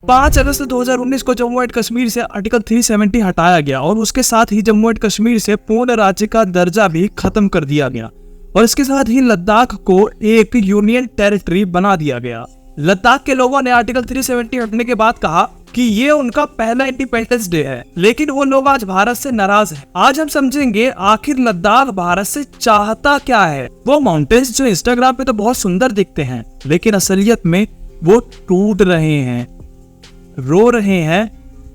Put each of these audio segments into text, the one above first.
5 अगस्त 2019 को जम्मू एंड कश्मीर से आर्टिकल 370 हटाया गया और उसके साथ ही जम्मू एंड कश्मीर से पूर्ण राज्य का दर्जा भी खत्म कर दिया गया और इसके साथ ही लद्दाख को एक यूनियन टेरिटरी बना दिया गया। लद्दाख के लोगों ने आर्टिकल 370 हटने के बाद कहा कि ये उनका पहला इंडिपेंडेंस डे है, लेकिन वो लोग आज भारत से नाराज हैं। आज हम समझेंगे आखिर लद्दाख भारत से चाहता क्या है। वो माउंटेन्स जो इंस्टाग्राम पे तो बहुत सुंदर दिखते हैं, लेकिन असलियत में वो टूट रहे हैं, रो रहे हैं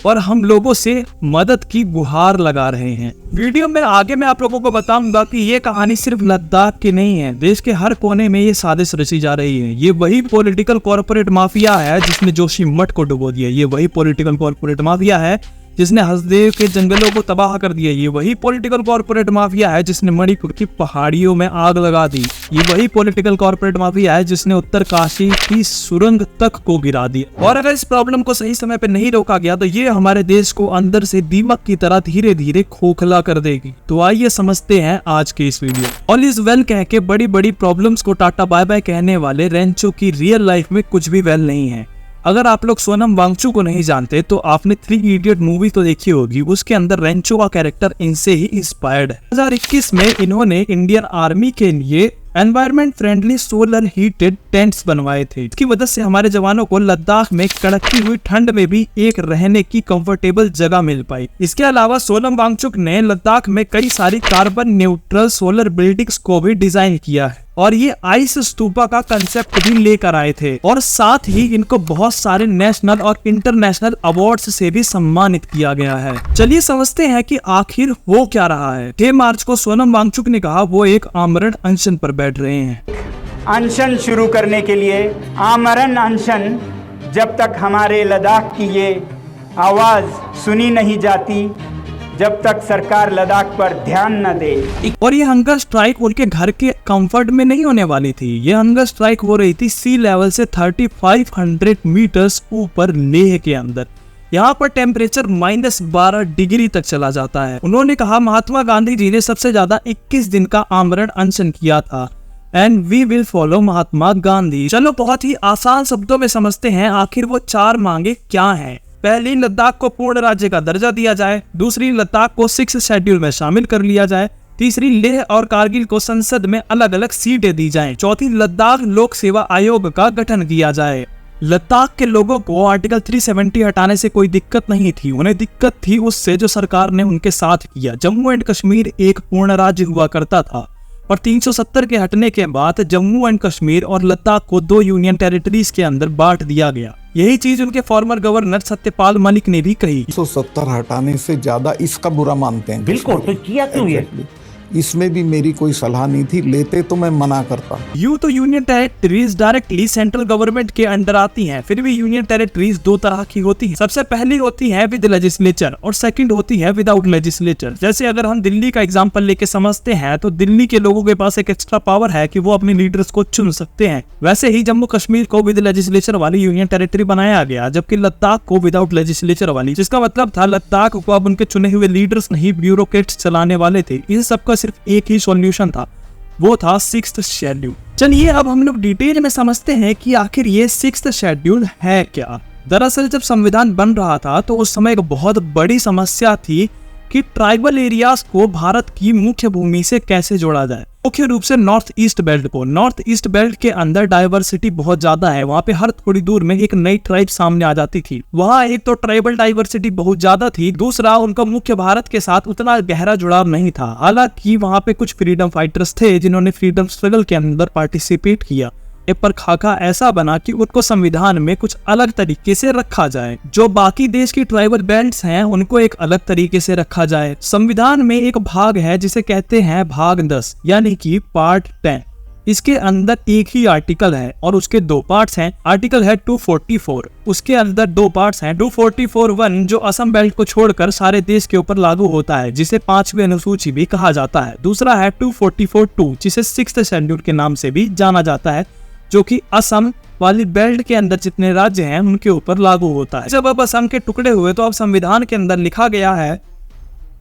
और हम लोगों से मदद की गुहार लगा रहे हैं। वीडियो में आगे मैं आप लोगों को बताऊंगा कि ये कहानी सिर्फ लद्दाख की नहीं है, देश के हर कोने में ये साजिश रची जा रही है। ये वही पॉलिटिकल कॉर्पोरेट माफिया है जिसने जोशीमठ को डुबो दिया। ये वही पॉलिटिकल कॉर्पोरेट माफिया है जिसने हसदेव के जंगलों को तबाह कर दिया। ये वही पॉलिटिकल कॉर्पोरेट माफिया है जिसने मणिपुर की पहाड़ियों में आग लगा दी। ये वही पॉलिटिकल कॉर्पोरेट माफिया है जिसने उत्तरकाशी की सुरंग तक को गिरा दिया। और अगर इस प्रॉब्लम को सही समय पे नहीं रोका गया तो ये हमारे देश को अंदर से दीमक की तरह धीरे धीरे खोखला कर देगी। तो आइए समझते हैं आज के इस वीडियो। ऑल इज वेल कह के बड़ी बड़ी प्रॉब्लम्स को टाटा बाय बाय कहने वाले रेंचो की रियल लाइफ में कुछ भी वेल नहीं है। अगर आप लोग सोनम वांगचुक को नहीं जानते तो आपने 3 इडियट मूवी तो देखी होगी, उसके अंदर रेंचो का कैरेक्टर इनसे ही इंस्पायर्ड है। 2021 में इन्होंने इंडियन आर्मी के लिए environment friendly solar heated tents बनवाए थे। इसकी वजह से हमारे जवानों को लद्दाख में कड़कती हुई ठंड में भी एक रहने की कंफर्टेबल जगह मिल पाई। इसके अलावा सोनम वांगचुक ने लद्दाख में कई सारी कार्बन न्यूट्रल सोलर बिल्डिंग्स को भी डिजाइन किया है और ये आइस स्तूपा का कंसेप्ट भी लेकर आए थे और साथ ही इनको बहुत सारे नेशनल और इंटरनेशनल अवार्ड्स से भी सम्मानित किया गया है। चलिए समझते हैं कि आखिर हो क्या रहा है। 6 मार्च को सोनम वांगचुक ने कहा वो एक आमरण अनशन पर बैठ रहे हैं। अनशन शुरू करने के लिए आमरण अनशन, जब तक हमारे लद्दाख की ये आवाज सुनी नहीं जाती, जब तक सरकार लद्दाख पर ध्यान न दे। और ये हंगर स्ट्राइक उनके घर के कंफर्ट में नहीं होने वाली थी। ये हंगर स्ट्राइक हो रही थी सी लेवल से 3500 मीटर्स ऊपर लेह के अंदर। यहाँ पर टेम्परेचर -12 डिग्री तक चला जाता है। उन्होंने कहा महात्मा गांधी जी ने सबसे ज्यादा 21 दिन का आमरण अनशन किया था and we will follow Mahatma Gandhi. चलो बहुत ही आसान शब्दों में समझते हैं आखिर वो 4 मांगे क्या हैं। पहली, लद्दाख को पूर्ण राज्य का दर्जा दिया जाए। दूसरी, लद्दाख को 6th शेड्यूल में शामिल कर लिया जाए। तीसरी, लेह और कारगिल को संसद में अलग अलग सीटें दी जाएं। चौथी, लद्दाख लोक सेवा आयोग का गठन किया जाए। लद्दाख के लोगों को आर्टिकल 370 हटाने से कोई दिक्कत नहीं थी, उन्हें दिक्कत थी उससे जो सरकार ने उनके साथ किया। जम्मू एंड कश्मीर एक पूर्ण राज्य हुआ करता था और 370 के हटने के बाद जम्मू एंड कश्मीर और लद्दाख को 2 यूनियन टेरिटरीज के अंदर बांट दिया गया। यही चीज उनके फॉर्मर गवर्नर सत्यपाल मलिक ने भी कही। 170 हटाने से ज्यादा इसका बुरा मानते हैं। बिल्कुल, तो किया क्यों ये? इसमें भी मेरी कोई सलाह नहीं थी, लेते तो मैं मना करता। यूं तो union territories directly central government के अंडर आती हैं, फिर भी यूनियन टेरिटरीज 2 तरह की होती हैं। सबसे पहली होती है विद लेजिस्लेचर और सेकंड होती है विदाउट लेजिस्लेचर। जैसे अगर हम दिल्ली का एग्जांपल लेके समझते हैं तो दिल्ली के लोगों के पास एक एक्स्ट्रा पावर है कि वो अपने लीडर्स को चुन सकते हैं। वैसे ही जम्मू कश्मीर को विद लेजिस्लेचर वाली यूनियन टेरिटरी बनाया गया, जबकि लद्दाख को विदाउट लेजिस्लेचर वाली, जिसका मतलब था लद्दाख को अब उनके चुने हुए लीडर्स नहीं ब्यूरोक्रेट्स चलाने वाले थे। इन सबका सिर्फ एक ही सॉल्यूशन था, वो था 6th शेड्यूल। चलिए अब हम लोग डिटेल में समझते हैं कि आखिर ये 6th शेड्यूल है क्या। दरअसल जब संविधान बन रहा था तो उस समय एक बहुत बड़ी समस्या थी कि ट्राइबल एरियाज को भारत की मुख्य भूमि से कैसे जोड़ा जाए। मुख्य रूप से नॉर्थ ईस्ट बेल्ट को। नॉर्थ ईस्ट बेल्ट के अंदर डाइवर्सिटी बहुत ज्यादा है, वहाँ पे हर थोड़ी दूर में एक नई ट्राइब सामने आ जाती थी। वहाँ एक तो ट्राइबल डाइवर्सिटी बहुत ज्यादा थी, दूसरा उनका मुख्य भारत के साथ उतना गहरा जुड़ाव नहीं था। हालांकि वहाँ पे कुछ फ्रीडम फाइटर्स थे जिन्होंने फ्रीडम स्ट्रगल के अंदर पार्टिसिपेट किया, पर खाका ऐसा बना कि उनको संविधान में कुछ अलग तरीके से रखा जाए। जो बाकी देश की ट्राइबल बेल्ट्स हैं उनको एक अलग तरीके से रखा जाए। संविधान में एक भाग है जिसे कहते हैं भाग 10 यानी कि पार्ट 10। इसके अंदर एक ही आर्टिकल है और उसके 2 पार्ट्स हैं। आर्टिकल है 244, उसके अंदर 2 पार्ट्स हैं। 244(1) जो असम बेल्ट को छोड़कर सारे देश के ऊपर लागू होता है, जिसे 5वीं अनुसूची भी कहा जाता है। दूसरा है 244(2) जिसे 6th शेड्यूल के नाम से भी जाना जाता है, जो कि असम वाली बेल्ट के अंदर जितने राज्य हैं उनके ऊपर लागू होता है। जब अब असम के टुकड़े हुए तो अब संविधान के अंदर लिखा गया है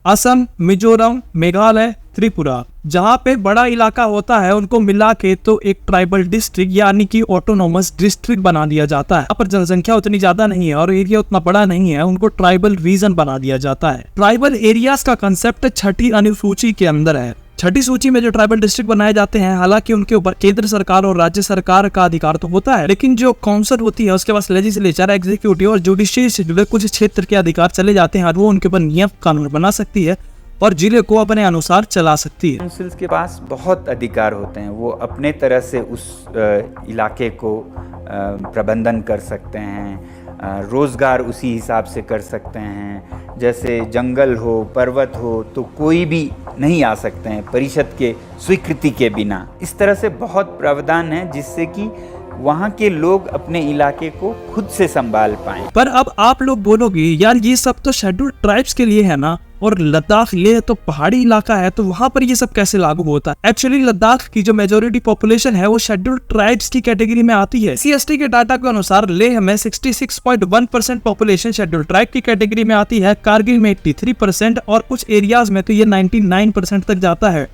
असम, मिजोरम, मेघालय, त्रिपुरा। जहाँ पे बड़ा इलाका होता है उनको मिला के तो एक ट्राइबल डिस्ट्रिक्ट यानी कि ऑटोनोमस डिस्ट्रिक्ट बना दिया जाता है। यहाँ पर जनसंख्या उतनी ज्यादा नहीं है और एरिया उतना बड़ा नहीं है, उनको ट्राइबल रीजन बना दिया जाता है। ट्राइबल एरियाज का कंसेप्ट छठी अनुसूची के अंदर है। छठी सूची में जो ट्राइबल डिस्ट्रिक्ट बनाए जाते हैं, हालांकि उनके ऊपर केंद्र सरकार और राज्य सरकार का अधिकार तो होता है, लेकिन जो काउंसिल होती है उसके पास लेजिस्लेचर, एग्जीक्यूटिव और जुडिशियरी से जुड़े कुछ क्षेत्र के अधिकार चले जाते हैं और वो उनके ऊपर नियम कानून बना सकती है और जिले को अपने अनुसार चला सकती है। काउंसिल्स के पास बहुत अधिकार होते हैं, वो अपने तरह से उस इलाके को प्रबंधन कर सकते हैं, रोज़गार उसी हिसाब से कर सकते हैं। जैसे जंगल हो, पर्वत हो, तो कोई भी नहीं आ सकते हैं परिषद के स्वीकृति के बिना। इस तरह से बहुत प्रावधान है जिससे कि वहाँ के लोग अपने इलाके को खुद से संभाल पाएं। पर अब आप लोग बोलोगे यार ये सब तो शेड्यूल्ड ट्राइब्स के लिए है ना, और लद्दाख ये तो पहाड़ी इलाका है, तो वहां पर ये सब कैसे लागू होता है? एक्चुअली लद्दाख की जो मेजोरिटी पॉपुलेशन है वो शेड्यूल्ड ट्राइब्स की कैटेगरी में आती है। CST के डाटा के अनुसार लेह में 66.1% पॉपुलेशन शेड्यूल्ड ट्राइब की कैटेगरी में आती है, कारगिल में 83% और कुछ एरियाज में तो ये 99% तक जाता है।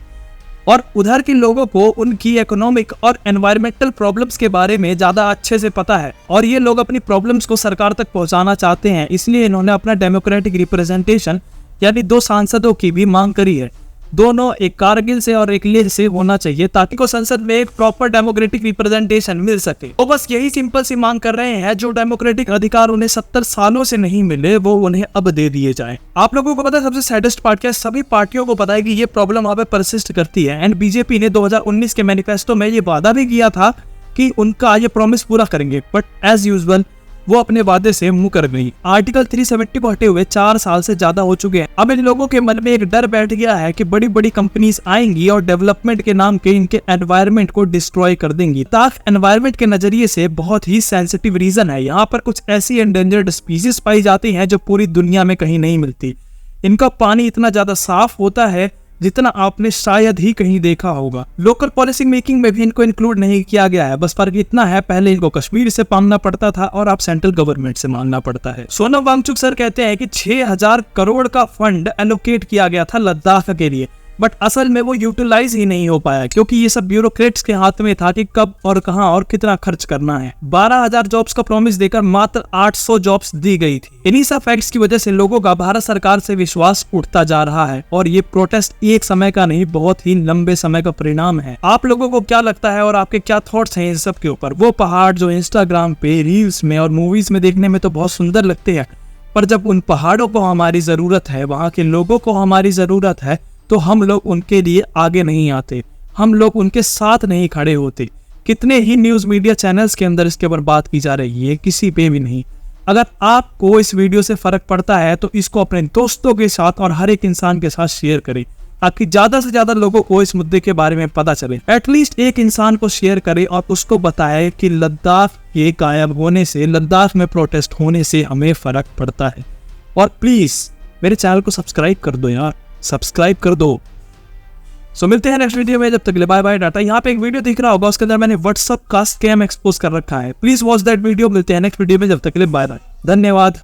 और उधर के लोगों को उनकी इकोनॉमिक और एनवायरमेंटल प्रॉब्लम्स के बारे में ज्यादा अच्छे से पता है और ये लोग अपनी प्रॉब्लम्स को सरकार तक पहुंचाना चाहते हैं, इसलिए इन्होंने अपना डेमोक्रेटिक रिप्रेजेंटेशन यानी 2 सांसदों की भी मांग करी है। दोनों, एक कारगिल से और एक लेह से होना चाहिए ताकि को संसद में एक प्रॉपर डेमोक्रेटिक रिप्रेजेंटेशन मिल सके। वो बस यही सिंपल सी मांग कर रहे हैं, जो डेमोक्रेटिक अधिकार उन्हें 70 सालों से नहीं मिले वो उन्हें अब दे दिए जाए। आप लोगों को पता है सबसे सैडेस्ट पार्ट क्या है? सभी पार्टियों को पता है कि ये प्रॉब्लम वहां पे परसिस्ट करती है एंड बीजेपी ने 2019 के मैनिफेस्टो में ये वादा भी किया था कि उनका ये प्रॉमिस पूरा करेंगे, बट एज यूजुअल वो अपने वादे से मुंह कर गई। आर्टिकल 370 को हटे हुए 4 साल से ज्यादा हो चुके हैं। अब इन लोगों के मन में एक डर बैठ गया है कि बड़ी बड़ी कंपनीज आएंगी और डेवलपमेंट के नाम के इनके एनवायरनमेंट को डिस्ट्रॉय कर देंगी। लद्दाख एनवायरनमेंट के नजरिए से बहुत ही सेंसिटिव रीजन है। यहाँ पर कुछ ऐसी एंडेंजर्ड स्पीसीज पाई जाती हैं जो पूरी दुनिया में कहीं नहीं मिलती। इनका पानी इतना ज्यादा साफ होता है जितना आपने शायद ही कहीं देखा होगा। लोकल पॉलिसी मेकिंग में भी इनको इंक्लूड नहीं किया गया है। बस फर्क इतना है, पहले इनको कश्मीर से मांगना पड़ता था और अब सेंट्रल गवर्नमेंट से मांगना पड़ता है। सोनम वांगचुक सर कहते हैं कि 6000 करोड़ का फंड एलोकेट किया गया था लद्दाख के लिए, बट असल में वो यूटिलाइज ही नहीं हो पाया क्योंकि ये सब ब्यूरोक्रेट्स के हाथ में था कि कब और कहां और कितना खर्च करना है। 12,000 जॉब्स का प्रॉमिस देकर मात्र 800 जॉब्स दी गई थी। इन्हीं सब फैक्ट्स की वजह से लोगों का भारत सरकार से विश्वास उठता जा रहा है और ये प्रोटेस्ट एक समय का नहीं, बहुत ही लंबे समय का परिणाम है। आप लोगों को क्या लगता है और आपके क्या थॉट्स हैं इस सब के ऊपर? वो पहाड़ जो इंस्टाग्राम पे, रील्स में और मूवीज में देखने में तो बहुत सुंदर लगते हैं, पर जब उन पहाड़ों को हमारी जरूरत है, वहां के लोगों को हमारी जरूरत है, तो हम लोग उनके लिए आगे नहीं आते, हम लोग उनके साथ नहीं खड़े होते। कितने ही न्यूज़ मीडिया चैनल्स के अंदर इसके ऊपर बात की जा रही है, किसी पे भी नहीं। अगर आपको इस वीडियो से फर्क पड़ता है तो इसको अपने दोस्तों के साथ और हर एक इंसान के साथ शेयर करें ताकि ज्यादा से ज्यादा लोगों को इस मुद्दे के बारे में पता चले। एटलीस्ट एक इंसान को शेयर करें और उसको बताए कि लद्दाख के गायब होने से, लद्दाख में प्रोटेस्ट होने से हमें फर्क पड़ता है। और प्लीज मेरे चैनल को सब्सक्राइब कर दो यार, सब्सक्राइब कर दो। सो मिलते हैं नेक्स्ट वीडियो में, जब तक के लिए बाय बाय टाटा। यहाँ पे एक वीडियो दिख रहा होगा, उसके अंदर मैंने व्हाट्सएप का स्कैम एक्सपोज कर रखा है, प्लीज वॉच दैट वीडियो। मिलते हैं नेक्स्ट वीडियो में, जब तक के लिए बाय बाय, धन्यवाद।